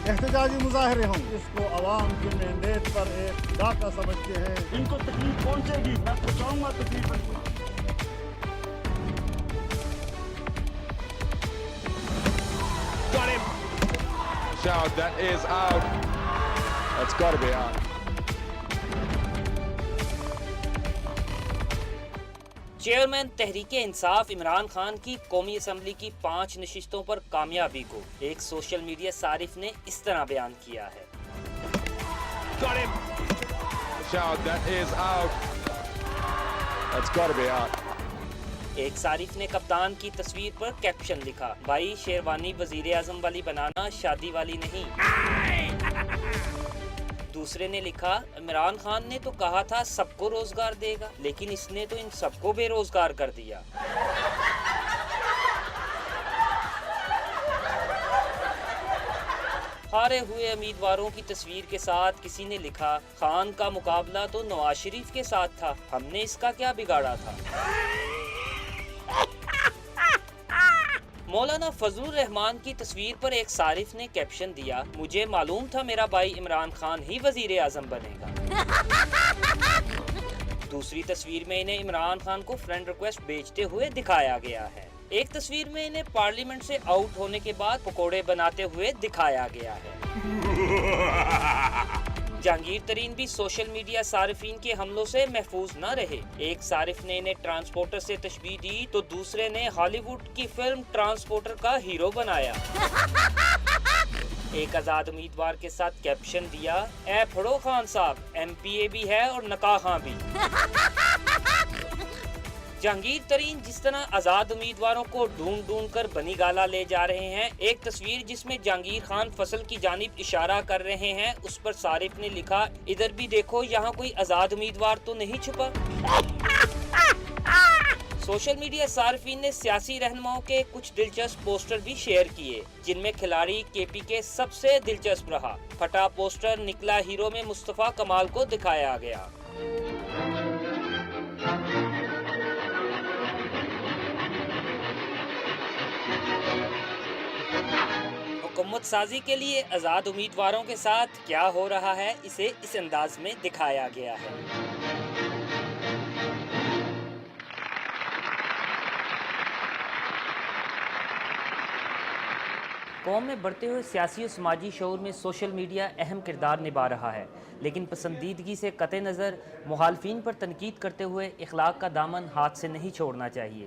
एहतजाजी मुजाहरे हों, इसको अवाम के मैंडेट पर एक डाका समझते हैं। इनको तकलीफ पहुंचेगी, मैं पहुंचाऊंगा तकलीफ इनको। Got him. Shout, that is out. That's got to be out. Chairman Tehreek-e Insaf Imran Khan की कौमी असम्बली की 5 नशिस्तों पर कामयाबी को एक सोशल मीडिया सारिफ ने इस तरह बयान किया है। Got him. Shout, that is out. That's got to be out. एक सारिफ ने कप्तान की तस्वीर पर कैप्शन लिखा, भाई शेरवानी वजीर आजम वाली बनाना, शादी वाली नहीं। दूसरे ने लिखा, इमरान खान ने तो कहा था सबको रोजगार देगा, लेकिन इसने तो इन सबको बेरोजगार कर दिया। हारे हुए उम्मीदवारों की तस्वीर के साथ किसी ने लिखा, खान का मुकाबला तो नवाज शरीफ के साथ था, हमने इसका क्या बिगाड़ा था। मौलाना फजलुर रहमान की तस्वीर पर एक सारिफ ने कैप्शन दिया, मुझे मालूम था मेरा भाई इमरान खान ही वजीर आजम बनेगा। दूसरी तस्वीर में इन्हें इमरान खान को फ्रेंड रिक्वेस्ट भेजते हुए दिखाया गया है। एक तस्वीर में इन्हें पार्लियामेंट से आउट होने के बाद पकोड़े बनाते हुए दिखाया गया है। जहांगीर तरीन भी सोशल मीडिया सारिफीन के हमलों से महफूज न रहे। एक सारिफ ने इन्हें ट्रांसपोर्टर से तशबीह दी तो दूसरे ने हॉलीवुड की फिल्म ट्रांसपोर्टर का हीरो बनाया। एक आजाद उम्मीदवार के साथ कैप्शन दिया, ए फड़ो खान साहब, MPA भी है और नकाहा भी। जहांगीर तरीन जिस तरह आजाद उम्मीदवारों को ढूंढ ढूंढ कर बनी गाला ले जा रहे हैं, एक तस्वीर जिसमें जहांगीर खान फसल की जानिब इशारा कर रहे हैं, उस पर सारिफ ने लिखा, इधर भी देखो यहाँ कोई आजाद उम्मीदवार तो नहीं छुपा। सोशल मीडिया सारिफीन ने सियासी रहनुमाओं के कुछ दिलचस्प पोस्टर भी शेयर किए, जिनमें खिलाड़ी KPK सबसे दिलचस्प रहा। फटा पोस्टर निकला हीरो में मुस्तफा कमाल को दिखाया गया। हुकूमत साजी के लिए आज़ाद उम्मीदवारों के साथ क्या हो रहा है, इसे इस अंदाज में दिखाया गया है। कौम में बढ़ते हुए सियासी और समाजी शऊर में सोशल मीडिया अहम किरदार निभा रहा है, लेकिन पसंदीदगी से कते नज़र मुखालफीन पर तनकीद करते हुए इखलाक का दामन हाथ से नहीं छोड़ना चाहिए।